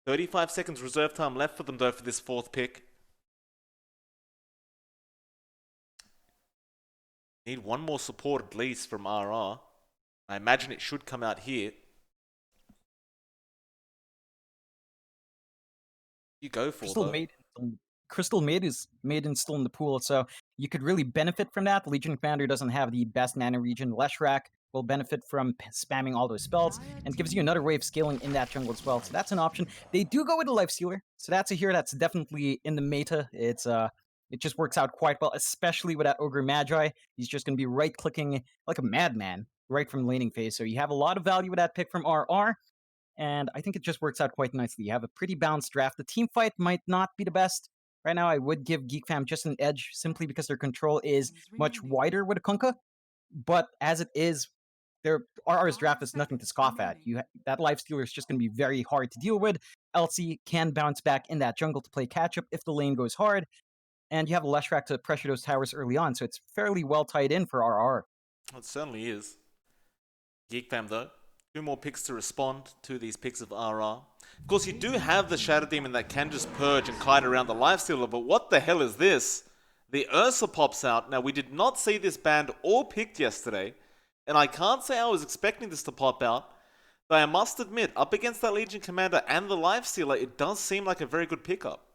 35 seconds reserve time left for them though for this fourth pick. Need one more support at least from RR. I imagine it should come out here. You go for Crystal though. Maiden, Crystal Maiden is still in the pool, so you could really benefit from that. Legion Commander doesn't have the best mana region. Leshrac will benefit from spamming all those spells and gives you another way of scaling in that jungle as well. So that's an option. They do go with a Lifestealer, so that's a hero that's definitely in the meta. It just works out quite well, especially with that Ogre Magi. He's just going to be right-clicking like a madman right from the laning phase. So you have a lot of value with that pick from RR. And I think it just works out quite nicely. You have a pretty balanced draft. The team fight might not be the best. Right now, I would give Geek Fam just an edge simply because their control is much wider with a Kunkka. But as it is, their RR's draft is nothing to scoff at. That Lifestealer is just going to be very hard to deal with. Elsie can bounce back in that jungle to play catch up if the lane goes hard. And you have a Leshrac to pressure those towers early on, so it's fairly well tied in for RR. It certainly is. Geek Fam though. 2 more picks to respond to these picks of RR. Of course, you do have the Shadow Demon that can just purge and kite around the Lifestealer, but what the hell is this? The Ursa pops out. Now, we did not see this banned or picked yesterday, and I can't say I was expecting this to pop out, but I must admit, up against that Legion Commander and the Lifestealer, it does seem like a very good pickup.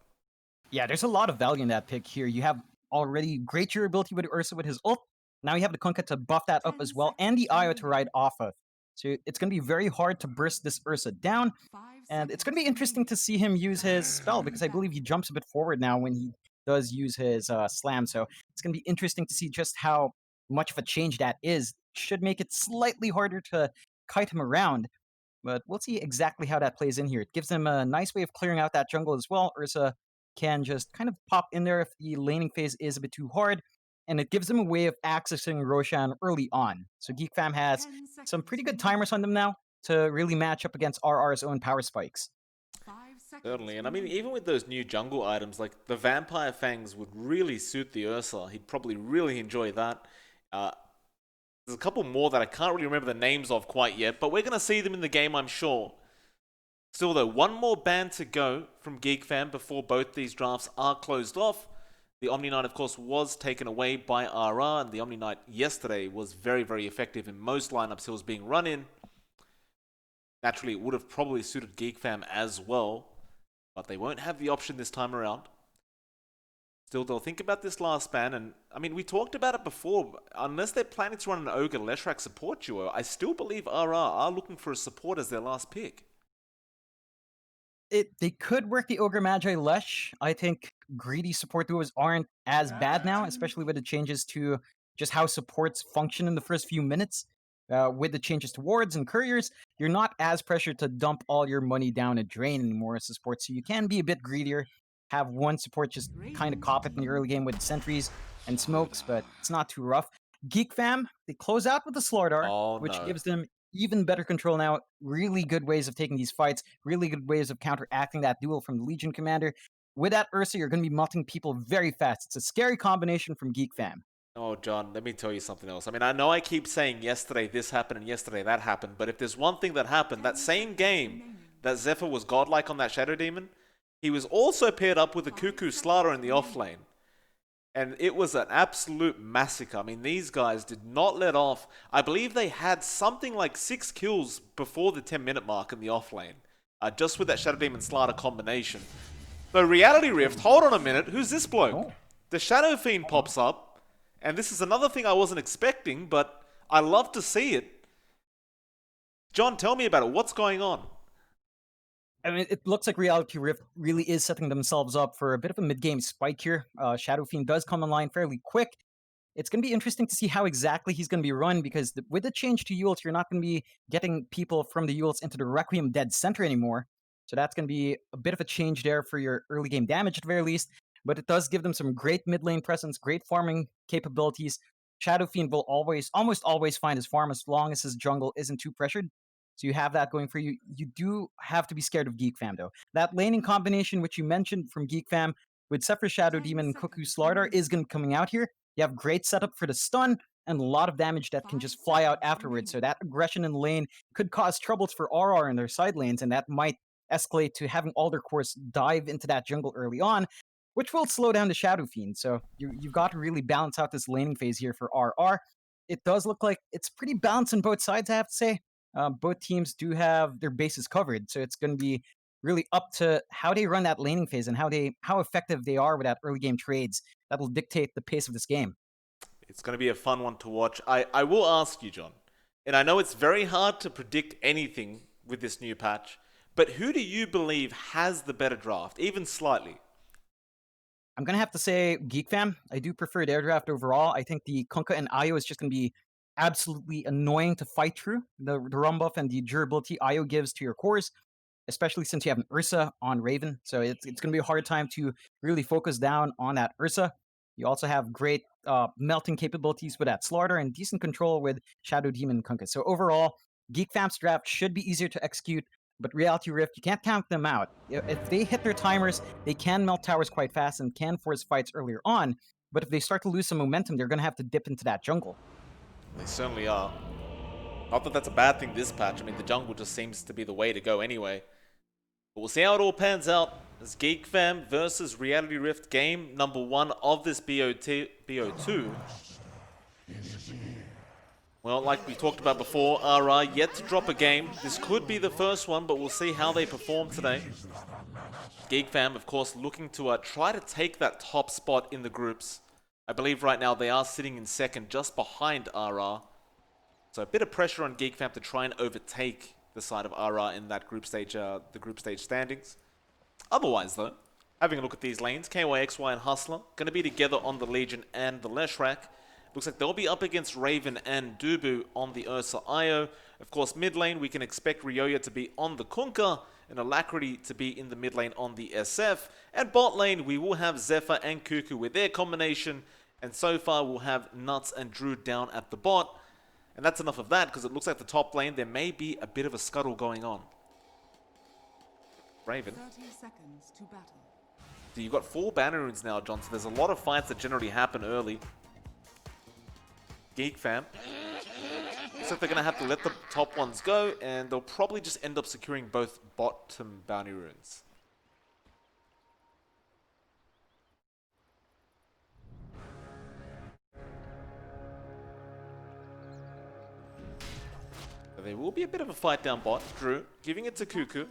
Yeah, there's a lot of value in that pick here. You have already great durability with Ursa with his ult. Now you have the Kunkka to buff that up as well, and the Io to ride off of. So it's going to be very hard to burst this Ursa down, and it's going to be interesting to see him use his spell, because I believe he jumps a bit forward now when he does use his slam. So it's going to be interesting to see just how much of a change that is. Should make it slightly harder to kite him around, but we'll see exactly how that plays in here. It gives him a nice way of clearing out that jungle as well. Ursa can just kind of pop in there if the laning phase is a bit too hard, and it gives them a way of accessing Roshan early on. So Geek Fam has some pretty good timers on them now to really match up against RR's own power spikes. Certainly, and I mean, even with those new jungle items, like the Vampire Fangs would really suit the Ursa. He'd probably really enjoy that. There's a couple more that I can't really remember the names of quite yet, but we're going to see them in the game, I'm sure. Still though, one more ban to go from Geek Fam before both these drafts are closed off. The Omni Knight, of course, was taken away by RR, and the Omni Knight yesterday was very, very effective in most lineups he was being run in. Naturally, it would have probably suited Geek Fam as well, but they won't have the option this time around. Still, they'll think about this last ban, and I mean, we talked about it before. Unless they're planning to run an Ogre Leshrac support duo, I still believe RR are looking for a support as their last pick. They could work the Ogre Magi Lesh. I think greedy support duos aren't as bad now, especially with the changes to just how supports function in the first few minutes. With the changes to wards and couriers, you're not as pressured to dump all your money down a drain anymore as a support, so you can be a bit greedier. Have one support just kind of cop it in the early game with sentries and smokes, but it's not too rough. Geek Fam, they close out with the Slardar, Oh which no. gives them even better control now. Really good ways of taking these fights, really good ways of counteracting that duel from the Legion Commander. With that Ursa, you're going to be melting people very fast. It's a scary combination from Geek Fam. Oh, John, let me tell you something else. I mean, I know I keep saying yesterday this happened and yesterday that happened, but if there's one thing that happened, that same game that Zephyr was godlike on that Shadow Demon, he was also paired up with a Cuckoo Slaughter in the offlane. And it was an absolute massacre. I mean, these guys did not let off. I believe they had something like 6 kills before the 10-minute mark in the offlane, just with that Shadow Demon Slaughter combination. So Reality Rift, hold on a minute, who's this bloke? Oh. The Shadow Fiend pops up. And this is another thing I wasn't expecting, but I love to see it. John, tell me about it. What's going on? I mean, it looks like Reality Rift really is setting themselves up for a bit of a mid-game spike here. Shadow Fiend does come online fairly quick. It's going to be interesting to see how exactly he's going to be run, because with the change to Eul's, you're not going to be getting people from the Eul's into the Requiem Dead Center anymore. So that's going to be a bit of a change there for your early game damage at the very least. But it does give them some great mid lane presence, great farming capabilities. Shadow Fiend will almost always find his farm as long as his jungle isn't too pressured. So you have that going for you. You do have to be scared of Geek Fam, though. That laning combination, which you mentioned from Geek Fam, with Zephyr Shadow Demon and Cuckoo Slardar, is going to be coming out here. You have great setup for the stun and a lot of damage that can just fly out afterwards. So that aggression in the lane could cause troubles for RR in their side lanes, and that might escalate to having all their cores dive into that jungle early on, which will slow down the Shadow Fiend. So you've got to really balance out this laning phase here for RR. It does look like it's pretty balanced on both sides, I have to say. Both teams do have their bases covered, so it's going to be really up to how they run that laning phase and how effective they are with that early game trades that will dictate the pace of this game. It's going to be a fun one to watch. I will ask you, John, and I know it's very hard to predict anything with this new patch, but who do you believe has the better draft, even slightly? I'm going to have to say Geek Fam. I do prefer their draft overall. I think the Kunkka and Io is just going to be absolutely annoying to fight through. The run buff and the durability Io gives to your cores, especially since you have an Ursa on Raven. So it's going to be a hard time to really focus down on that Ursa. You also have great melting capabilities with that Slaughter and decent control with Shadow Demon and Kunkka. So overall, Geek Fam's draft should be easier to execute, but Reality Rift, you can't count them out. If they hit their timers, they can melt towers quite fast and can force fights earlier on, but if they start to lose some momentum, they're going to have to dip into that jungle. They certainly are. Not that that's a bad thing this patch. I mean, the jungle just seems to be the way to go anyway. But we'll see how it all pans out as Geek Fam versus Reality Rift game number 1 of this BO2. Well, like we talked about before, RR yet to drop a game. This could be the first one, but we'll see how they perform today. Geek Fam, of course, looking to try to take that top spot in the groups. I believe right now they are sitting in second, just behind RR. So a bit of pressure on Geek Fam to try and overtake the side of RR in that group stage, the group stage standings. Otherwise, though, having a look at these lanes, KYXY and Hustler going to be together on the Legion and the Leshrac. Looks like they'll be up against Raven and Dubu on the Ursa Io. Of course, mid lane, we can expect Ryoya to be on the Kunkka and Alacrity to be in the mid lane on the SF. And bot lane, we will have Zephyr and Cuckoo with their combination. And so far, we'll have Nuts and Drew down at the bot. And that's enough of that, because it looks like the top lane, there may be a bit of a scuttle going on. Raven. 30 seconds to battle. So you've got 4 banner runes now, John, so there's a lot of fights that generally happen early. Geek Fam. Looks like they're going to have to let the top ones go, and they'll probably just end up securing both bottom bounty runes. There will be a bit of a fight down bot. Drew giving it to Cuckoo.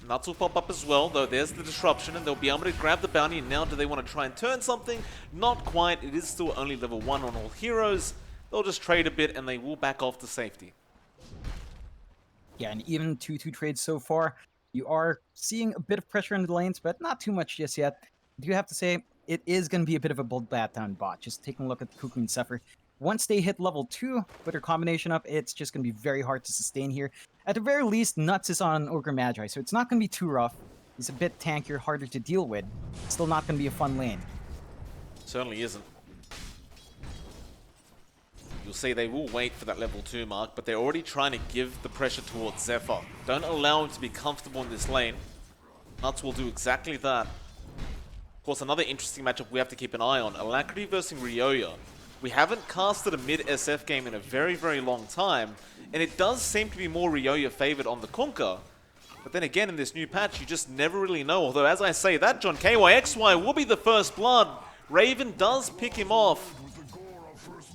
Nuts will pop up as well, though there's the disruption, and they'll be able to grab the bounty. And now do they want to try and turn something? Not quite. It is still only level 1 on all heroes. They'll just trade a bit, and they will back off to safety. Yeah, and even 2-2 trades so far. You are seeing a bit of pressure in the lanes, but not too much just yet. I do have to say, it is going to be a bit of a bloodbath down bot. Just taking a look at Cuckoo and Zephyr. Once they hit level 2, put their combination up, it's just going to be very hard to sustain here. At the very least, Nuts is on Ogre Magi, so it's not going to be too rough. He's a bit tankier, harder to deal with. Still not going to be a fun lane. Certainly isn't. You'll see they will wait for that level 2 mark, but they're already trying to give the pressure towards Zephyr. Don't allow him to be comfortable in this lane. Nuts will do exactly that. Of course, another interesting matchup we have to keep an eye on. Alacrity versus Ryoya. We haven't casted a mid-SF game in a very, very long time, and it does seem to be more Ryoya favored on the Kunkka. But then again, in this new patch, you just never really know. Although, as I say that, John, KYXY will be the first blood. Raven does pick him off.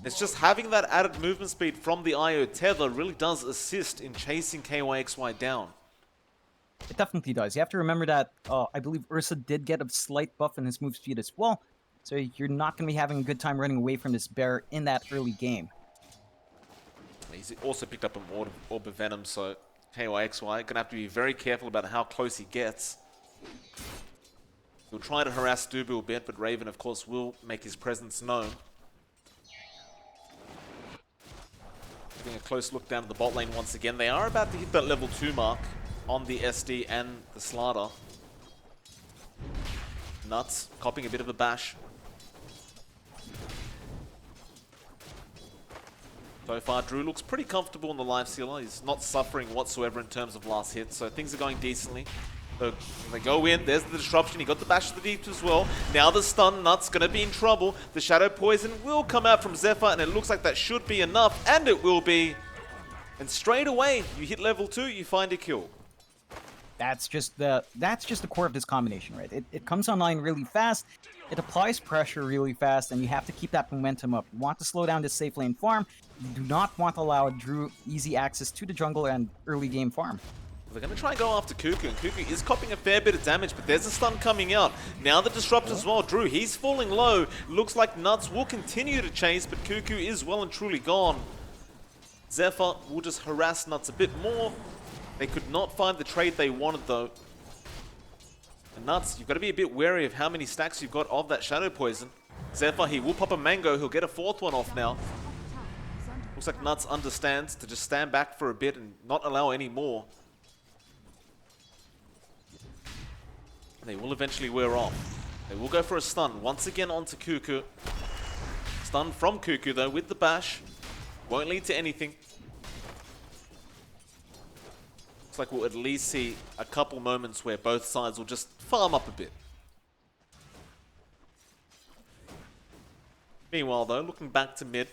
It's just having that added movement speed from the IO tether really does assist in chasing KYXY down. It definitely does. You have to remember that I believe Ursa did get a slight buff in his move speed as well. So you're not going to be having a good time running away from this bear in that early game. He's also picked up an Orb of Venom, so KYXY going to have to be very careful about how close he gets. He'll try to harass Dubu a bit, but Raven, of course, will make his presence known. Taking a close look down at the bot lane once again. They are about to hit that level 2 mark on the SD and the Slaughter. Nuts, copying a bit of a bash. So far, Drew looks pretty comfortable in the life sealer. He's not suffering whatsoever in terms of last hits, so things are going decently. So they go in, there's the disruption, he got the bash to the deep as well. Now the stun, Nuts gonna be in trouble. The Shadow Poison will come out from Zephyr, and it looks like that should be enough, and it will be. And straight away, you hit level 2, you find a kill. That's just the core of this combination, right? It comes online really fast, it applies pressure really fast, and you have to keep that momentum up. You want to slow down this safe lane farm. You do not want to allow Drew easy access to the jungle and early game farm. They're going to try and go after Cuckoo, and Cuckoo is copping a fair bit of damage, but there's a stun coming out. Now the disrupt as well. Drew, he's falling low. Looks like Nuts will continue to chase, but Cuckoo is well and truly gone. Zephyr will just harass Nuts a bit more. They could not find the trade they wanted, though. And Nuts, you've got to be a bit wary of how many stacks you've got of that Shadow Poison. Zephyr, he will pop a mango. He'll get a fourth one off now. Looks like Nuts understands to just stand back for a bit and not allow any more. They will eventually wear off. They will go for a stun once again onto Cuckoo. Stun from Cuckoo, though, with the bash. Won't lead to anything. Looks like we'll at least see a couple moments where both sides will just farm up a bit. Meanwhile, though, looking back to mid,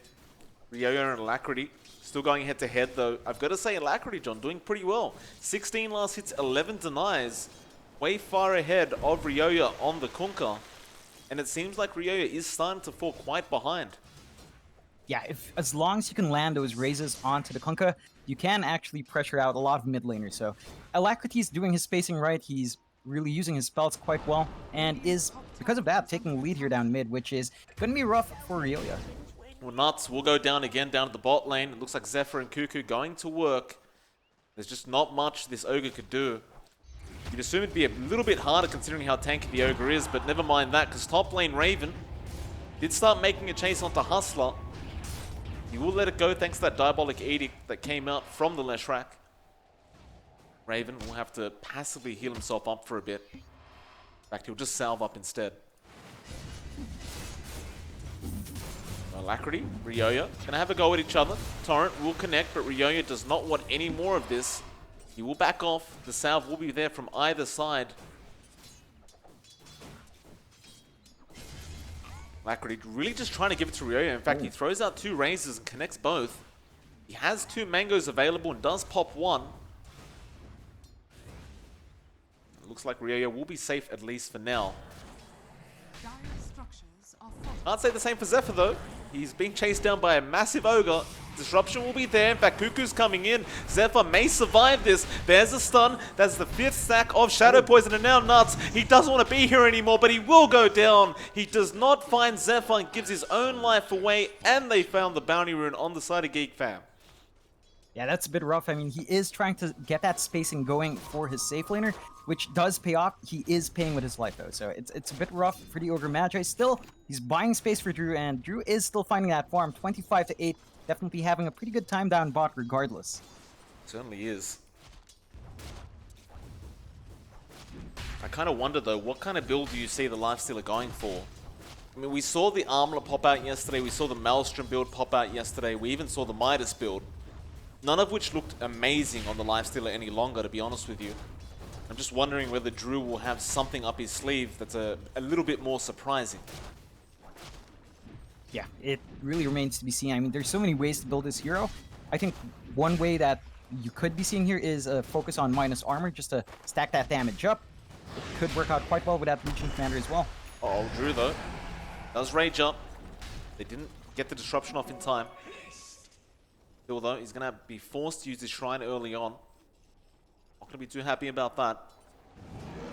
Ryoyo and Alacrity still going head to head, though. I've got to say, Alacrity, John, doing pretty well. 16 last hits, 11 denies. Way far ahead of Ryoyo on the Kunkka. And it seems like Ryoyo is starting to fall quite behind. Yeah, as long as you can land those raises onto the Kunkka, you can actually pressure out a lot of mid laners. So Alacrity's doing his spacing right. He's really using his spells quite well, and is, because of that, taking the lead here down mid, which is going to be rough for Ryoyo. Well, Nuts will go down again, down to the bot lane. It looks like Zephyr and Cuckoo going to work. There's just not much this Ogre could do. You'd assume it'd be a little bit harder considering how tanky the Ogre is, but never mind that, because top lane Raven did start making a chase onto Hustler. He will let it go thanks to that Diabolic Edict that came out from the Leshrac. Raven will have to passively heal himself up for a bit. In fact, he'll just salve up instead. Alacrity, Ryoyo, gonna have a go at each other. Torrent will connect, but Ryoyo does not want any more of this. He will back off. The salve will be there from either side. Alacrity really just trying to give it to Ryoyo. In fact, he throws out two raises and connects both. He has two mangoes available and does pop one. It looks like Ryoyo will be safe at least for now. Can't say the same for Zephyr though. He's being chased down by a massive Ogre. Disruption will be there. In fact, Cuckoo's coming in. Zephyr may survive this. There's a stun. That's the 5th stack of Shadow Poison, and now Nuts. He doesn't want to be here anymore, but he will go down. He does not find Zephyr and gives his own life away, and they found the bounty rune on the side of Geek fam. Yeah, that's a bit rough. I mean, he is trying to get that spacing going for his safe laner, which does pay off. He is paying with his life, though, so it's a bit rough for the Ogre Magi. Still, he's buying space for Drew, and Drew is still finding that farm, 25-8. Definitely having a pretty good time down bot regardless. Certainly is. I kind of wonder, though, what kind of build do you see the Lifestealer going for? I mean, we saw the Armlet pop out yesterday. We saw the Maelstrom build pop out yesterday. We even saw the Midas build. None of which looked amazing on the Lifestealer any longer, to be honest with you. I'm just wondering whether Drew will have something up his sleeve that's a little bit more surprising. Yeah, it really remains to be seen. I mean, there's so many ways to build this hero. I think one way that you could be seeing here is a focus on minus armor, just to stack that damage up. It could work out quite well with that Legion Commander as well. Oh, Drew, though, does rage up. They didn't get the disruption off in time. Still, though, he's going to be forced to use his shrine early on. Not going to be too happy about that.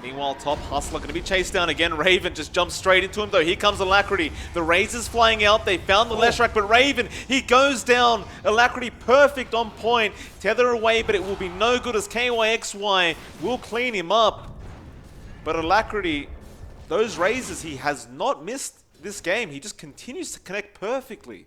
Meanwhile, top Hustler going to be chased down again. Raven just jumps straight into him, though. Here comes Alacrity. The Razor's flying out. They found the Leshrac, but Raven, he goes down. Alacrity perfect on point. Tether away, but it will be no good as KYXY will clean him up. But Alacrity, those Razors, he has not missed this game. He just continues to connect perfectly.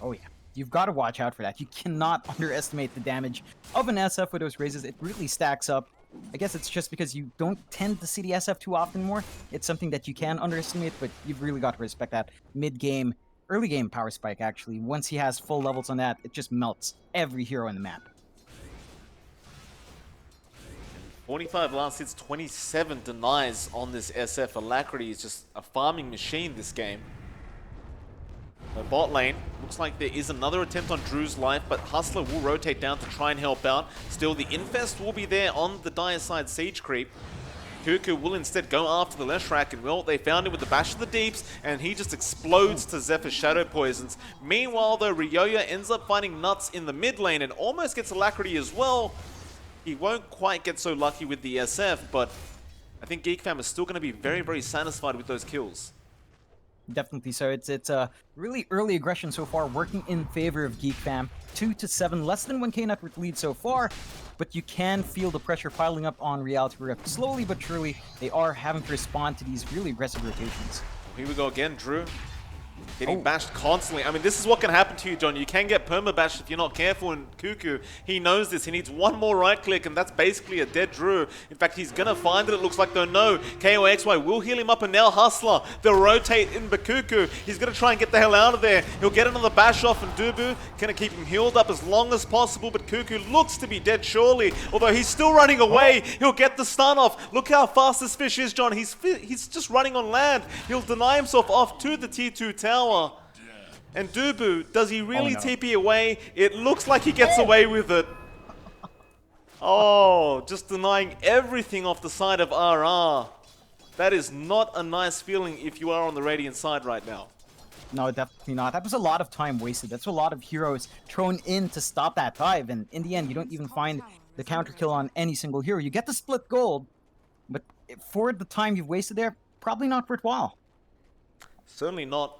Oh, yeah. You've got to watch out for that. You cannot underestimate the damage of an SF with those Razors. It really stacks up. I guess it's just because you don't tend to see the SF too often more. It's something that you can underestimate, but you've really got to respect that mid-game, early-game power spike, actually. Once he has full levels on that, it just melts every hero in the map. 45 last hits, 27 denies on this SF. Alacrity is just a farming machine this game. The bot lane, looks like there is another attempt on Drew's life, but Hustler will rotate down to try and help out. Still, the Infest will be there on the dire side siege creep. Cuckoo will instead go after the Leshrac, and well, they found him with the Bash of the Deeps, and he just explodes to Zephyr's Shadow Poisons. Meanwhile, though, Ryoya ends up finding Nuts in the mid lane and almost gets Alacrity as well. He won't quite get so lucky with the SF, but I think Geek Fam is still going to be very, very satisfied with those kills. Definitely so. It's a really early aggression so far, working in favor of Geek Fam. 2-7, less than 1k net worth lead so far, but you can feel the pressure piling up on Reality Rift. Slowly but surely, they are having to respond to these really aggressive rotations. Here we go again, Drew. Getting bashed constantly. I mean, this is what can happen to you, John. You can get perma-bashed if you're not careful, and Cuckoo, he knows this. He needs one more right-click, and that's basically a dead Drew. In fact, he's going to find it looks like, though. No, KOXY will heal him up, and now Hustler, they'll rotate in Bakuku. He's going to try and get the hell out of there. He'll get another bash off, and Dubu going to keep him healed up as long as possible, but Cuckoo looks to be dead surely. Although he's still running away. He'll get the stun off. Look how fast this fish is, John. He's just running on land. He'll deny himself off to the T2 tower. And Dubu, does he really TP away? It looks like he gets away with it. Oh, just denying everything off the side of RR. That is not a nice feeling if you are on the Radiant side right now. No, definitely not. That was a lot of time wasted. That's a lot of heroes thrown in to stop that dive, and in the end, you don't even find the counter kill on any single hero. You get the split gold, but for the time you've wasted there, probably not worthwhile. Certainly not.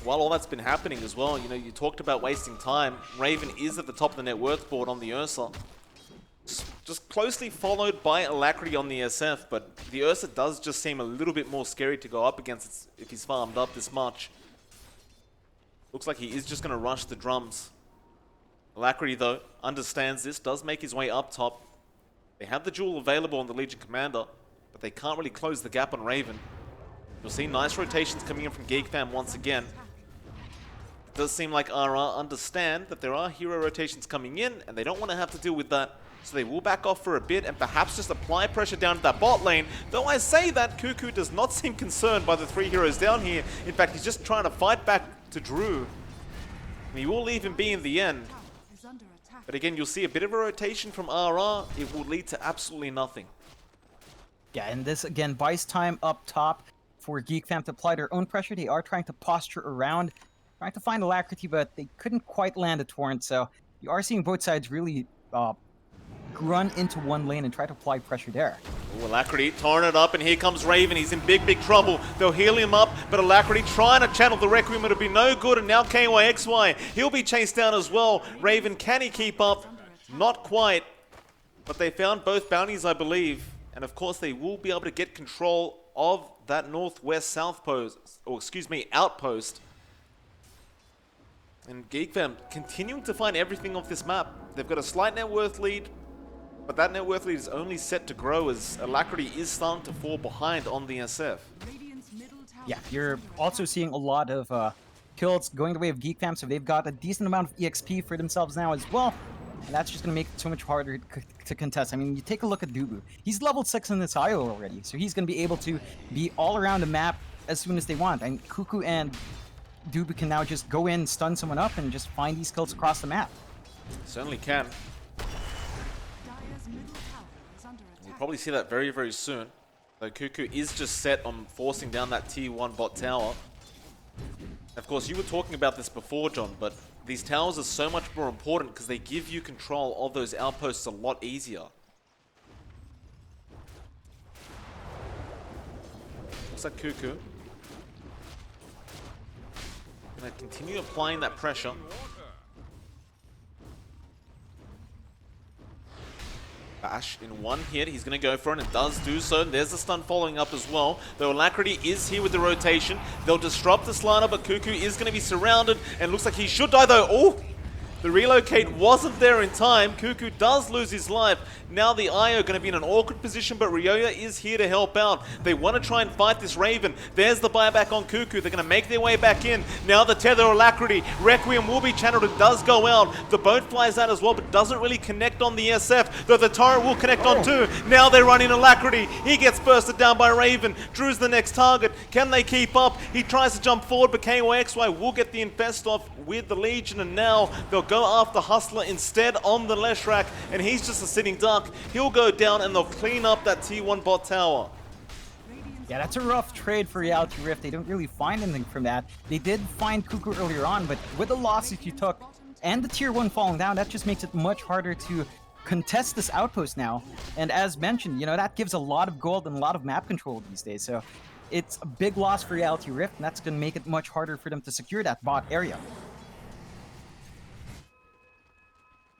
While all that's been happening as well, you know, you talked about wasting time. Raven is at the top of the net worth board on the Ursa. Just closely followed by Alacrity on the SF, but the Ursa does just seem a little bit more scary to go up against if he's farmed up this much. Looks like he is just going to rush the drums. Alacrity, though, understands this, does make his way up top. They have the jewel available on the Legion Commander, but they can't really close the gap on Raven. You'll see nice rotations coming in from Geek Fam once again. It does seem like RR understand that there are hero rotations coming in, and they don't want to have to deal with that. So they will back off for a bit and perhaps just apply pressure down to that bot lane. Though I say that, Cuckoo does not seem concerned by the three heroes down here. In fact, he's just trying to fight back to Drew. And he will leave him be in the end. But again, you'll see a bit of a rotation from RR. It will lead to absolutely nothing. Yeah, and this, again, buys time up top for Geek Fam to apply their own pressure. They are trying to posture around, trying to find Alacrity, but they couldn't quite land a torrent. So you are seeing both sides really run into one lane and try to apply pressure there. Ooh, Alacrity torn it up, and here comes Raven. He's in big, big trouble. They'll heal him up, but Alacrity trying to channel the Requiem. It'll be no good, and now KYXY, he'll be chased down as well. Raven, can he keep up? Not quite, but they found both bounties, I believe, and of course they will be able to get control of that northwest-south post, or excuse me, outpost. And Geek Fam continuing to find everything off this map. They've got a slight net worth lead, but that net worth lead is only set to grow as Alacrity is starting to fall behind on the SF. Yeah, you're also seeing a lot of kills going the way of Geek Fam, so they've got a decent amount of EXP for themselves now as well. And that's just going to make it so much harder to contest. I mean, you take a look at Dubu. He's level 6 in this IO already, so he's going to be able to be all around the map as soon as they want. And Cuckoo and Dubu can now just go in, stun someone up, and just find these kills across the map. Certainly can. We'll probably see that very, very soon. Though Cuckoo is just set on forcing down that T1 bot tower. Of course, you were talking about this before, John, but these towers are so much more important because they give you control of those outposts a lot easier. Looks like Cuckoo gonna continue applying that pressure. Bash in one hit, he's going to go for it and does do so. There's the stun following up as well. Though Alacrity is here with the rotation. They'll disrupt this lineup, but Cuckoo is going to be surrounded and looks like he should die though. Oh! The relocate wasn't there in time. Cuckoo does lose his life. Now the IO going to be in an awkward position, but Ryoya is here to help out. They want to try and fight this Raven. There's the buyback on Cuckoo. They're going to make their way back in. Now the Tether Alacrity. Requiem will be channeled. It does go out. The boat flies out as well, but doesn't really connect on the SF, though the turret will connect on too. Now they run in Alacrity. He gets bursted down by Raven. Drew's the next target. Can they keep up? He tries to jump forward, but KYXY will get the infest off with the Legion, and now they'll go after Hustler instead on the Leshrac, and he's just a sitting duck. He'll go down and they'll clean up that T1 bot tower. Yeah, that's a rough trade for Reality Rift. They don't really find anything from that. They did find Cuckoo earlier on, but with the losses you took and the tier 1 falling down, that just makes it much harder to contest this outpost now. And as mentioned, you know, that gives a lot of gold and a lot of map control these days. So it's a big loss for Reality Rift, and that's going to make it much harder for them to secure that bot area.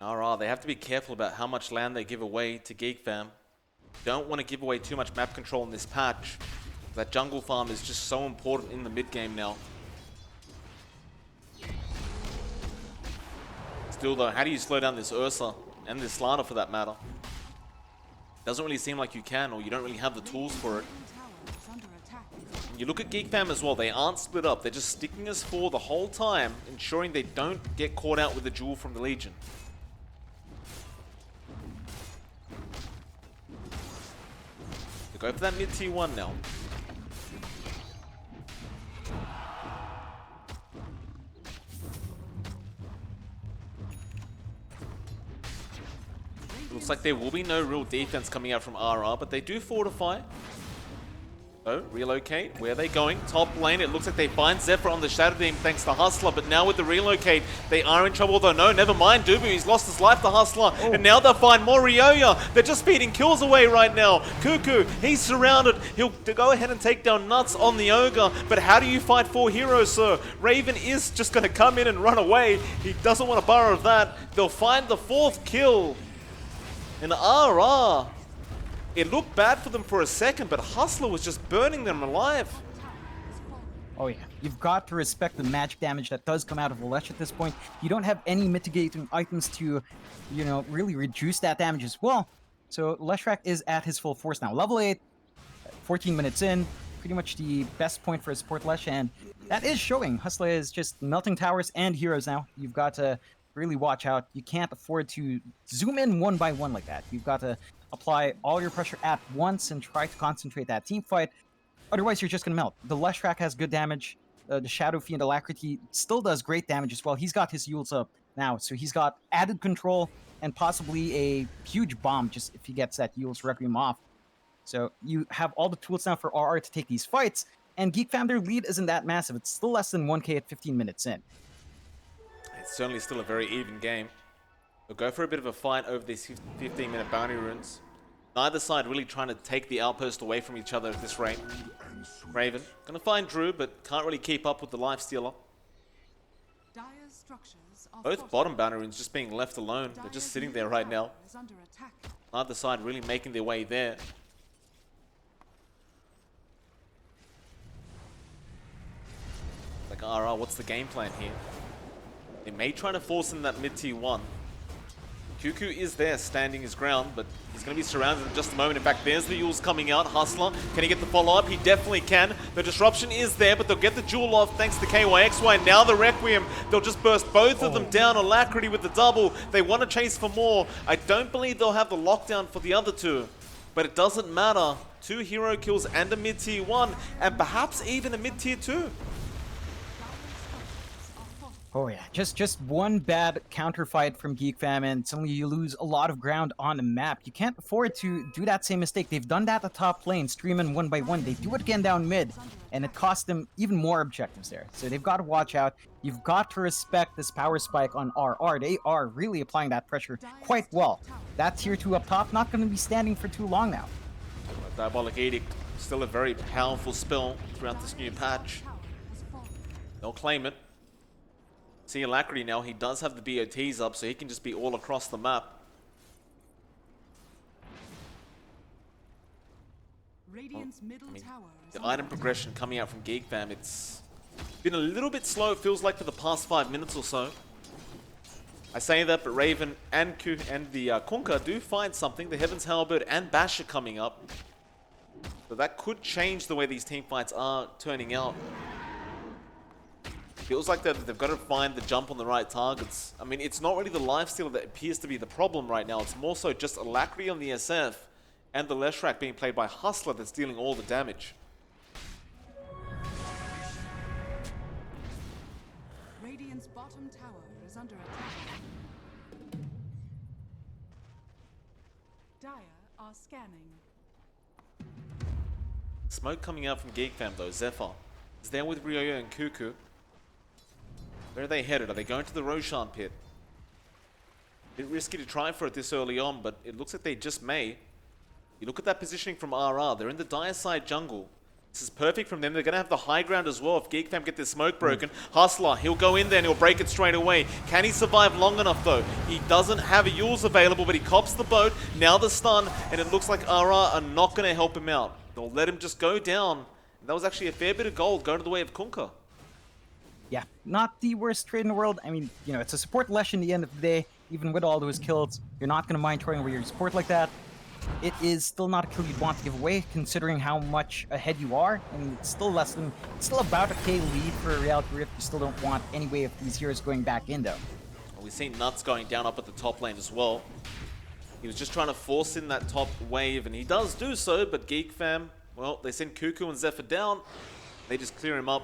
Alright, they have to be careful about how much land they give away to Geek Fam. Don't want to give away too much map control in this patch. That jungle farm is just so important in the mid game now. Still though, how do you slow down this Ursa and this Lana for that matter? Doesn't really seem like you can, or you don't really have the tools for it. You look at Geek Fam as well, they aren't split up. They're just sticking as 4 the whole time, ensuring they don't get caught out with the jewel from the Legion. They go for that mid T1 now. Looks like there will be no real defense coming out from RR, but they do fortify. So, relocate. Where are they going? Top lane. It looks like they find Zephyr on the Shadow Beam thanks to Hustler, but now with the relocate, they are in trouble. Though no, never mind. Dubu, he's lost his life to Hustler, and now they'll find more Ryoya. They're just feeding kills away right now. Cuckoo, he's surrounded. He'll go ahead and take down Nuts on the Ogre, but how do you fight 4 heroes, sir? Raven is just going to come in and run away. He doesn't want to borrow that. They'll find the 4th kill. And RR, it looked bad for them for a second, but Hustler was just burning them alive. Oh yeah, you've got to respect the magic damage that does come out of the Lesh at this point. You don't have any mitigating items to, you know, really reduce that damage as well. So Leshrac is at his full force now. Level 8, 14 minutes in, pretty much the best point for a support Lesh, and that is showing. Hustler is just melting towers and heroes now. You've got to really watch out. You can't afford to zoom in one by one like that. You've got to apply all your pressure at once and try to concentrate that team fight. Otherwise, you're just going to melt. The Leshrac has good damage. The Shadow Fiend Alacrity still does great damage as well. He's got his Yules up now, so he's got added control and possibly a huge bomb just if he gets that Yules Requiem off. So you have all the tools now for RR to take these fights, and Geek Fam, their lead isn't that massive. It's still less than 1k at 15 minutes in. It's certainly still a very even game. They'll go for a bit of a fight over these 15-minute bounty runes. Neither side really trying to take the outpost away from each other at this rate. Raven gonna find Drew, but can't really keep up with the Lifestealer. Both bottom bounty runes just being left alone. They're just sitting there right now. Neither side really making their way there. Like, RR, what's the game plan here? They may try to force in that mid T1. Cuckoo is there, standing his ground, but he's going to be surrounded in just a moment. In fact, there's the Yules coming out. Hustler, can he get the follow-up? He definitely can. The disruption is there, but they'll get the jewel off thanks to KYXY. Now the Requiem, they'll just burst both of them down. Alacrity with the double. They want to chase for more. I don't believe they'll have the lockdown for the other two, but it doesn't matter. 2 hero kills and a mid tier 1, and perhaps even a mid tier 2. Oh yeah, just one bad counter fight from Geek Fam and suddenly you lose a lot of ground on the map. You can't afford to do that same mistake. They've done that at top lane, streaming 1 by 1. They do it again down mid, and it cost them even more objectives there. So they've got to watch out. You've got to respect this power spike on RR. They are really applying that pressure quite well. That tier 2 up top, not going to be standing for too long now. Diabolic Edict, still a very powerful spell throughout this new patch. They'll claim it. See Alacrity now, he does have the BOTs up, so he can just be all across the map. The item progression coming out from Geek Fam, it's been a little bit slow, it feels like, for the past 5 minutes or so. I say that, but Raven and the Kunkka do find something. The Heaven's Halberd and Basher coming up. So that could change the way these team fights are turning out. Feels like they've got to find the jump on the right targets. I mean, it's not really the lifesteal that appears to be the problem right now. It's more so just Alacrity on the SF and the Leshrac being played by Hustler that's dealing all the damage. Radiant's bottom tower is under attack. Dire are scanning. Smoke coming out from Geek Fam though. Zephyr is there with Ryoyo and Cuckoo. Where are they headed? Are they going to the Roshan pit? A bit risky to try for it this early on, but it looks like they just may. You look at that positioning from RR. They're in the Dire side jungle. This is perfect from them. They're going to have the high ground as well if Geek Fam get their smoke broken. Hustler, he'll go in there and he'll break it straight away. Can he survive long enough though? He doesn't have a Yules available, but he cops the boat. Now the stun, and it looks like RR are not going to help him out. They'll let him just go down. That was actually a fair bit of gold going to the way of Kunkka. Yeah, not the worst trade in the world. I mean, you know, it's a support Lesh in the end of the day. Even with all those kills, you're not going to mind throwing away your support like that. It is still not a kill you'd want to give away, considering how much ahead you are. I mean, it's still less than, it's still about a K lead for a Reality Rift. You still don't want any way of these heroes going back in, though. Well, we've seen Nuts going down up at the top lane as well. He was just trying to force in that top wave, and he does do so, but Geek Fam, well, they send Cuckoo and Zephyr down. They just clear him up.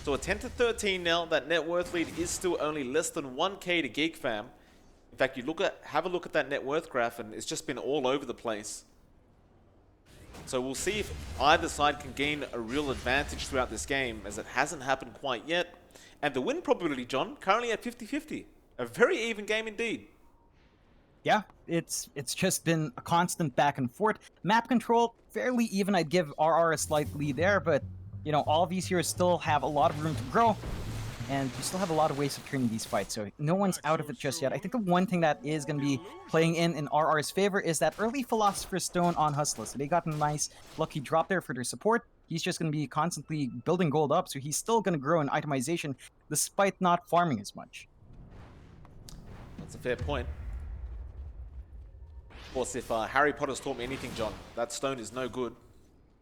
So a 10 to 13 now. That net worth lead is still only less than 1k to Geek Fam. In fact, have a look at that net worth graph, and it's just been all over the place. So we'll see if either side can gain a real advantage throughout this game, as it hasn't happened quite yet. And the win probability, John, currently at 50-50. A very even game indeed. Yeah, it's just been a constant back and forth. Map control, fairly even. I'd give RR a slight lead there, but you know, all of these heroes still have a lot of room to grow, and you still have a lot of ways of turning these fights, so no one's out of it just yet. I think the one thing that is going to be playing in RR's favor is that early Philosopher's Stone on Hustler. So they got a nice lucky drop there for their support. He's just going to be constantly building gold up, so he's still going to grow in itemization despite not farming as much. That's a fair point. Of course, if Harry Potter's taught me anything, John, that stone is no good.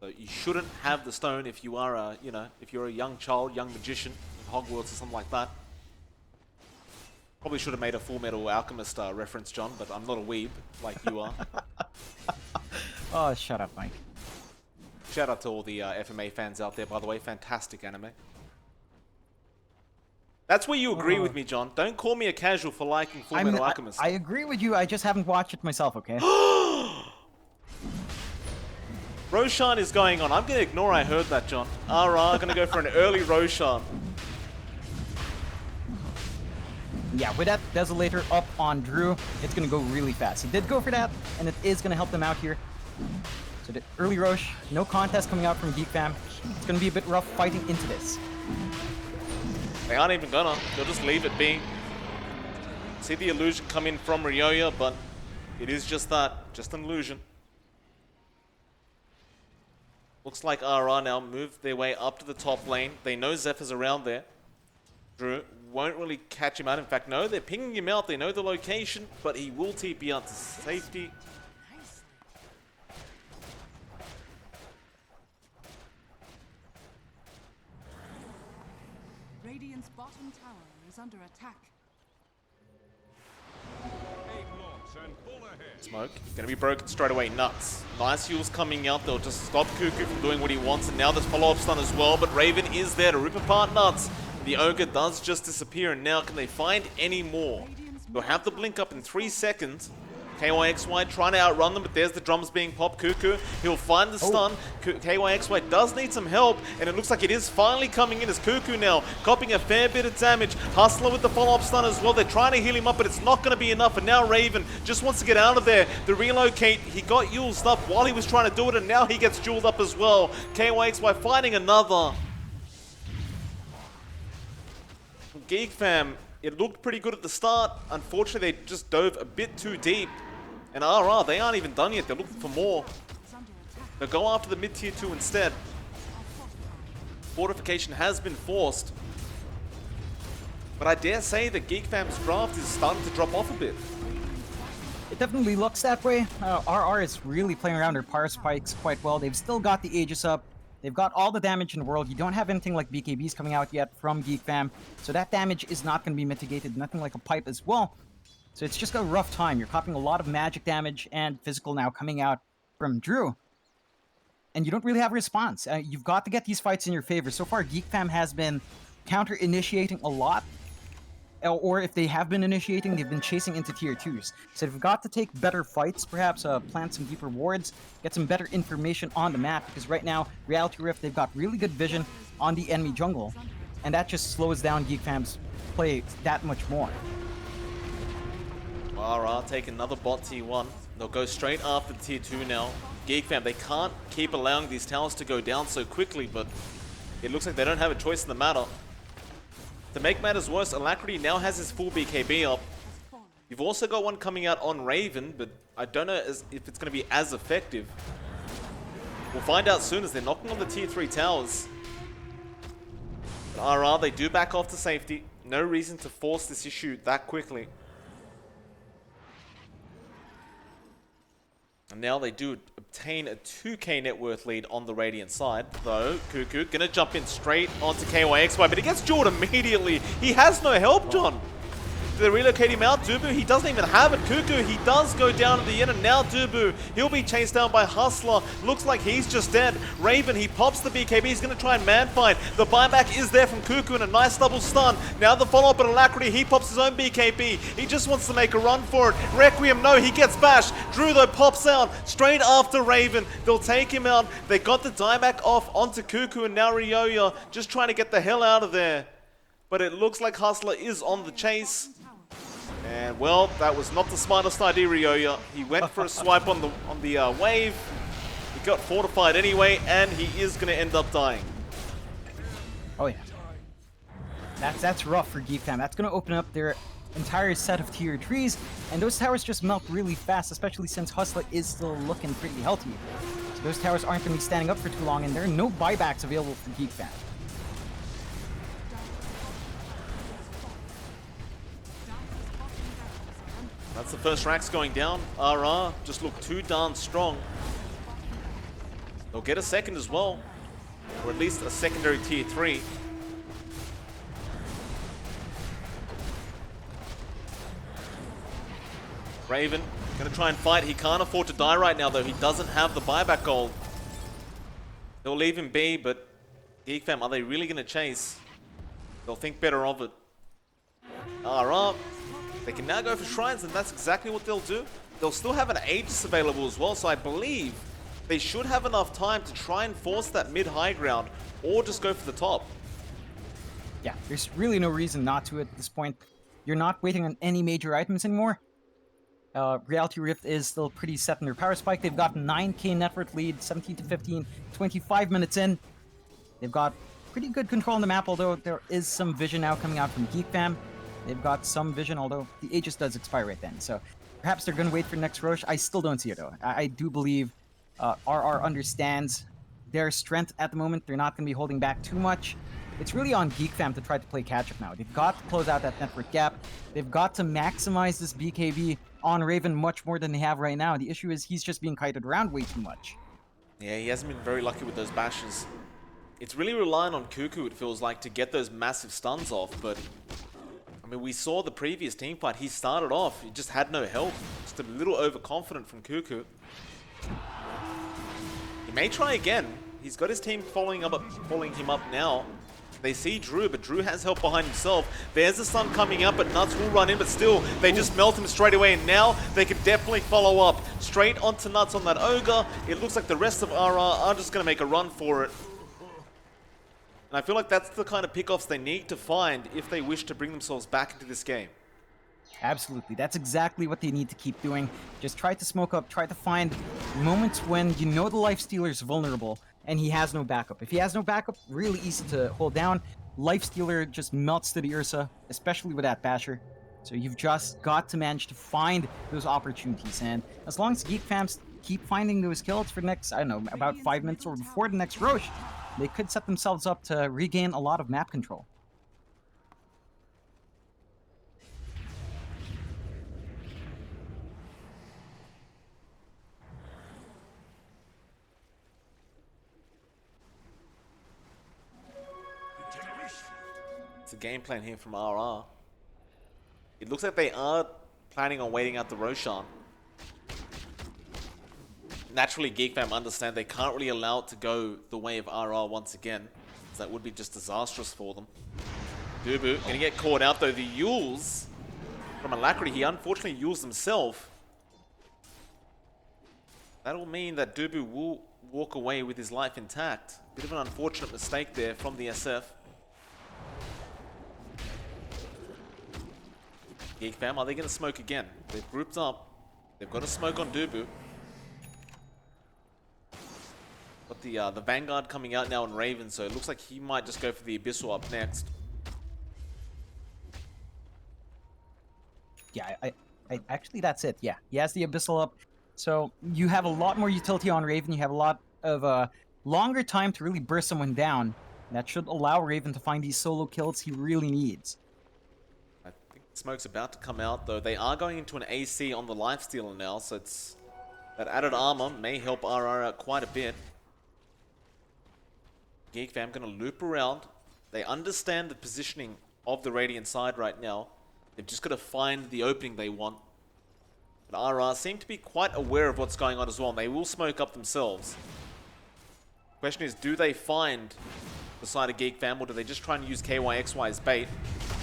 So you shouldn't have the stone if you are a, if you're a young child, young magician in Hogwarts or something like that. Probably should have made a Full Metal Alchemist reference, John, but I'm not a weeb like you are. Oh, shut up, Mike. Shout out to all the FMA fans out there, by the way. Fantastic anime. That's where you agree with me, John. Don't call me a casual for liking Full Metal Alchemist. I agree with you. I just haven't watched it myself, okay? Roshan is going on. I'm going to ignore I heard that, John. RR going to go for an early Roshan. Yeah, with that Desolator up on Drew, it's going to go really fast. He did go for that, and it is going to help them out here. So the early Rosh, no contest coming out from Geek Fam. It's going to be a bit rough fighting into this. They aren't even gonna. They'll just leave it be. See the illusion come in from Ryoya, but it is just that. Just an illusion. Looks like RR now moved their way up to the top lane. They know Zephyr's around there. Drew won't really catch him out. In fact, no, they're pinging him out. They know the location, but he will TP out to safety. Radiant's bottom tower is under attack. Smoke. Gonna be broken straight away. Nuts. Nice Yules coming out. They'll just stop Cuckoo from doing what he wants. And now there's follow-up stun as well. But Raven is there to rip apart Nuts. The Ogre does just disappear. And now can they find any more? They'll have the blink up in 3 seconds. KYXY trying to outrun them, but there's the drums being popped. Cuckoo, he'll find the stun. KYXY does need some help, and it looks like it is finally coming in as Cuckoo now, copping a fair bit of damage. Hustler with the follow-up stun as well. They're trying to heal him up, but it's not going to be enough, and now Raven just wants to get out of there. The relocate, he got Yuled up while he was trying to do it, and now he gets Jeweled up as well. KYXY finding another. Geek Fam, it looked pretty good at the start. Unfortunately, they just dove a bit too deep. And RR, they aren't even done yet. They're looking for more. They'll go after the mid-tier 2 instead. Fortification has been forced. But I dare say that Geek Fam's draft is starting to drop off a bit. It definitely looks that way. RR is really playing around their power spikes quite well. They've still got the Aegis up. They've got all the damage in the world. You don't have anything like BKBs coming out yet from Geek Fam, so that damage is not going to be mitigated. Nothing like a pipe as well. So it's just a rough time. You're copying a lot of magic damage and physical now coming out from Drew. And you don't really have a response. You've got to get these fights in your favor. So far, Geek Fam has been counter-initiating a lot. Or if they have been initiating, they've been chasing into tier 2s. So they've got to take better fights, perhaps plant some deeper wards, get some better information on the map, because right now, Reality Rift, they've got really good vision on the enemy jungle, and that just slows down Geek Fam's play that much more. RR take another bot T1. They'll go straight after tier 2 now. Geek Fam, they can't keep allowing these towers to go down so quickly, but it looks like they don't have a choice in the matter. To make matters worse, Alacrity now has his full BKB up. You've also got one coming out on Raven, but I don't know if it's going to be as effective. We'll find out soon as they're knocking on the tier 3 towers. But RR, they do back off to safety. No reason to force this issue that quickly. And now they do obtain a 2k net worth lead on the Radiant side, though Cuckoo gonna jump in straight onto KYXY, but he gets jawed immediately. He has no help, John. Do they relocate him out? Dubu, he doesn't even have it. Cuckoo, he does go down in the end, and now Dubu, he'll be chased down by Hustler. Looks like he's just dead. Raven, he pops the BKB. He's going to try and man-find. The buyback is there from Cuckoo and a nice double stun. Now the follow-up at Alacrity. He pops his own BKB. He just wants to make a run for it. Requiem, no, he gets bashed. Drew, though, pops out straight after Raven. They'll take him out. They got the dieback off onto Cuckoo, and now Ryoya just trying to get the hell out of there. But it looks like Hustler is on the chase. And well, that was not the smartest idea, Ryoya. He went for a swipe on the wave. He got fortified anyway, and he is going to end up dying. Oh yeah, that's rough for Geek Fam. That's going to open up their entire set of tier 3s, and those towers just melt really fast, especially since Hustler is still looking pretty healthy. So those towers aren't going to be standing up for too long, and there are no buybacks available for Geek Fam. That's the first racks going down. RR just look too darn strong. They'll get a second as well, or at least a secondary tier 3. Raven gonna try and fight. He can't afford to die right now though. He doesn't have the buyback gold. They'll leave him be, but Geek Fam, are they really gonna chase? They'll think better of it. RR, they can now go for shrines, and that's exactly what they'll do. They'll still have an Aegis available as well, so I believe they should have enough time to try and force that mid-high ground, or just go for the top. Yeah, there's really no reason not to at this point. You're not waiting on any major items anymore. Reality Rift is still pretty set in their power spike. They've got 9k net worth lead, 17 to 15, 25 minutes in. They've got pretty good control on the map, although there is some vision now coming out from Geek Fam. They've got some vision, although the Aegis does expire right then. So perhaps they're going to wait for the next Roche. I still don't see it, though. I do believe RR understands their strength at the moment. They're not going to be holding back too much. It's really on Geek Fam to try to play catch-up now. They've got to close out that network gap. They've got to maximize this BKB on Raven much more than they have right now. The issue is he's just being kited around way too much. Yeah, he hasn't been very lucky with those bashes. It's really relying on Cuckoo, it feels like, to get those massive stuns off, but I mean, we saw the previous team fight. He started off, he just had no help. Just a little overconfident from Cuckoo. He may try again. He's got his team following him up now. They see Drew, but Drew has help behind himself. There's the stun coming up, but Nuts will run in, but still, they just melt him straight away, and now they can definitely follow up. Straight onto Nuts on that Ogre. It looks like the rest of RR are just going to make a run for it. And I feel like that's the kind of pickoffs they need to find if they wish to bring themselves back into this game. Absolutely. That's exactly what they need to keep doing. Just try to smoke up, try to find moments when you know the Lifestealer is vulnerable and he has no backup. If he has no backup, really easy to hold down. Lifestealer just melts to the Ursa, especially with that Basher. So you've just got to manage to find those opportunities. And as long as Geek Fams keep finding those kills for the next, I don't know, about 5 minutes or before the next Roche, they could set themselves up to regain a lot of map control. It's a game plan here from RR. It looks like they are planning on waiting out the Roshan. Naturally, Geek Fam understand they can't really allow it to go the way of RR once again, because that would be just disastrous for them. Dubu gonna get caught out though. The Yules from Alacrity, he unfortunately Yules himself. That'll mean that Dubu will walk away with his life intact. Bit of an unfortunate mistake there from the SF. Geek Fam, are they going to smoke again? They've grouped up. They've got a smoke on Dubu. But the Vanguard coming out now on Raven, so it looks like he might just go for the Abyssal up next. Yeah, I actually that's it. Yeah, he has the Abyssal up. So you have a lot more utility on Raven. You have a lot of longer time to really burst someone down. That should allow Raven to find these solo kills he really needs. I think smoke's about to come out, though. They are going into an AC on the Lifestealer now, so it's that added armor may help RR out quite a bit. Geek Fam going to loop around. They understand the positioning of the Radiant side right now. They've just got to find the opening they want. But RR seem to be quite aware of what's going on as well, and they will smoke up themselves. Question is, do they find the side of Geek Fam, or do they just try and use KYXY as bait?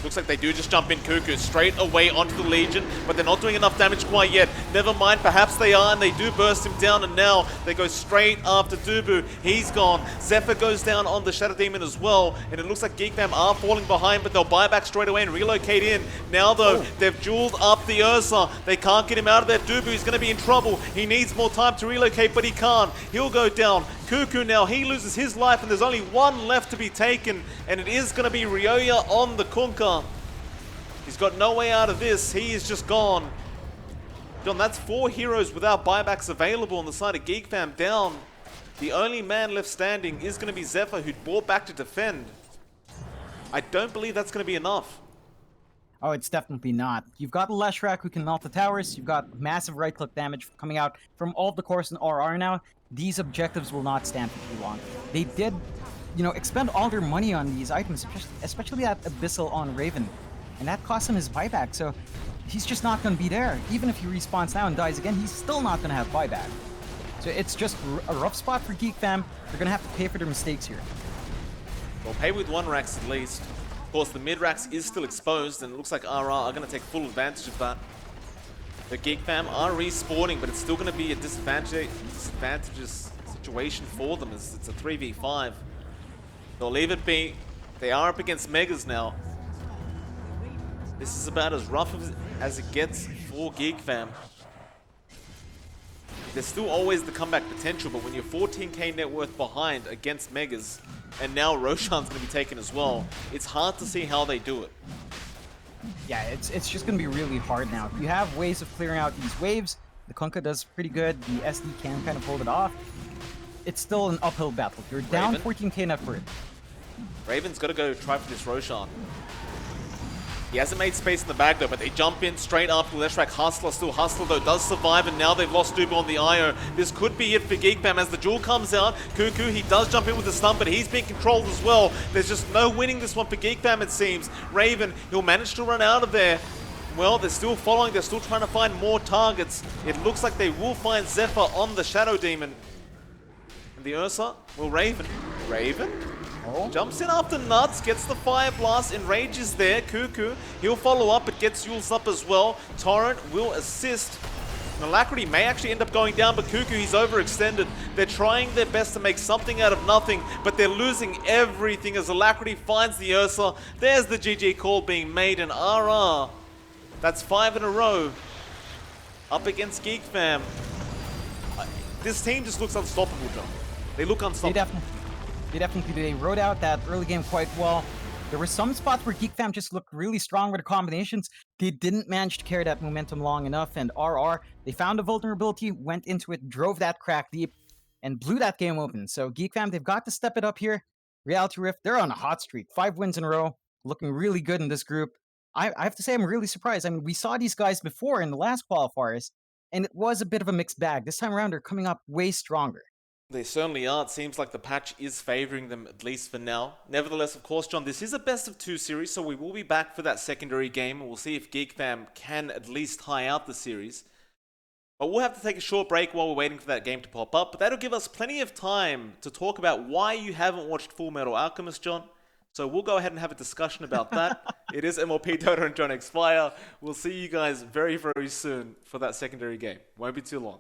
Looks like they do just jump in Cuckoo straight away onto the Legion, but they're not doing enough damage quite yet. Never mind, perhaps they are, and they do burst him down, and now they go straight after Dubu. He's gone. Zephyr goes down on the Shadow Demon as well, and it looks like Geek Fam are falling behind, but they'll buy back straight away and relocate in. Now, though, they've jeweled up the Ursa. They can't get him out of there. Dubu is going to be in trouble. He needs more time to relocate, but he can't. He'll go down. Cuckoo now, he loses his life, and there's only one left to be taken, and it is going to be Ryoya on the Kunkka. He's got no way out of this. He is just gone. John, that's 4 heroes without buybacks available on the side of Geek Fam down. The only man left standing is going to be Zephyr, who brought back to defend. I don't believe that's going to be enough. Oh, it's definitely not. You've got Leshrac who can melt the towers. You've got massive right-click damage coming out from all of the cores in RR now. These objectives will not stand for too long. They did, expend all their money on these items, especially that Abyssal on Raven. And that cost him his buyback, so he's just not going to be there. Even if he respawns now and dies again, he's still not going to have buyback. So it's just a rough spot for Geek Fam. They're going to have to pay for their mistakes here. Well, pay with 1 Rax at least. Of course, the mid-Rax is still exposed, and it looks like RR are going to take full advantage of that. The Geek Fam are respawning, but it's still going to be a disadvantageous situation for them, as it's a 3v5. They'll leave it be. They are up against Megas now. This is about as rough as it gets for Geek Fam. There's still always the comeback potential, but when you're 14k net worth behind against Megas, and now Roshan's going to be taken as well, it's hard to see how they do it. Yeah, it's just going to be really hard now. If you have ways of clearing out these waves, the Kunkka does pretty good. The SD can kind of hold it off. It's still an uphill battle. You're down 14k net worth. Raven's got to go try for this Roshan. He hasn't made space in the bag though, but they jump in straight after Leshrac. Hustler, still Hustler though, does survive, and now they've lost Dubu on the IO. This could be it for Geek Fam as the jewel comes out. Cuckoo, he does jump in with the stun, but he's being controlled as well. There's just no winning this one for Geek Fam, it seems. Raven, he'll manage to run out of there. Well, they're still following, they're still trying to find more targets. It looks like they will find Zephyr on the Shadow Demon. And the Ursa, well, Raven. Jumps in after Nuts, gets the Fire Blast, enrages there. Cuckoo, he'll follow up, but gets Yules up as well. Torrent will assist. And Alacrity may actually end up going down, but Cuckoo, he's overextended. They're trying their best to make something out of nothing, but they're losing everything as Alacrity finds the Ursa. There's the GG call being made, and RR. That's 5 in a row. Up against Geek Fam. This team just looks unstoppable, John. They look unstoppable. They definitely do. They rode out that early game quite well. There were some spots where Geek Fam just looked really strong with the combinations. They didn't manage to carry that momentum long enough, and RR, they found a vulnerability, went into it, drove that crack deep, and blew that game open. So Geek Fam, they've got to step it up here. Reality Rift, they're on a hot streak. 5 wins in a row, looking really good in this group. I have to say I'm really surprised. I mean, we saw these guys before in the last qualifiers, and it was a bit of a mixed bag. This time around, they're coming up way stronger. They certainly are. It seems like the patch is favouring them, at least for now. Nevertheless, of course, John, this is a best of 2 series, so we will be back for that secondary game, and we'll see if Geek Fam can at least tie out the series. But we'll have to take a short break while we're waiting for that game to pop up, but that'll give us plenty of time to talk about why you haven't watched Full Metal Alchemist, John. So we'll go ahead and have a discussion about that. It is MLP Dota and John X Fire. We'll see you guys very, very soon for that secondary game. Won't be too long.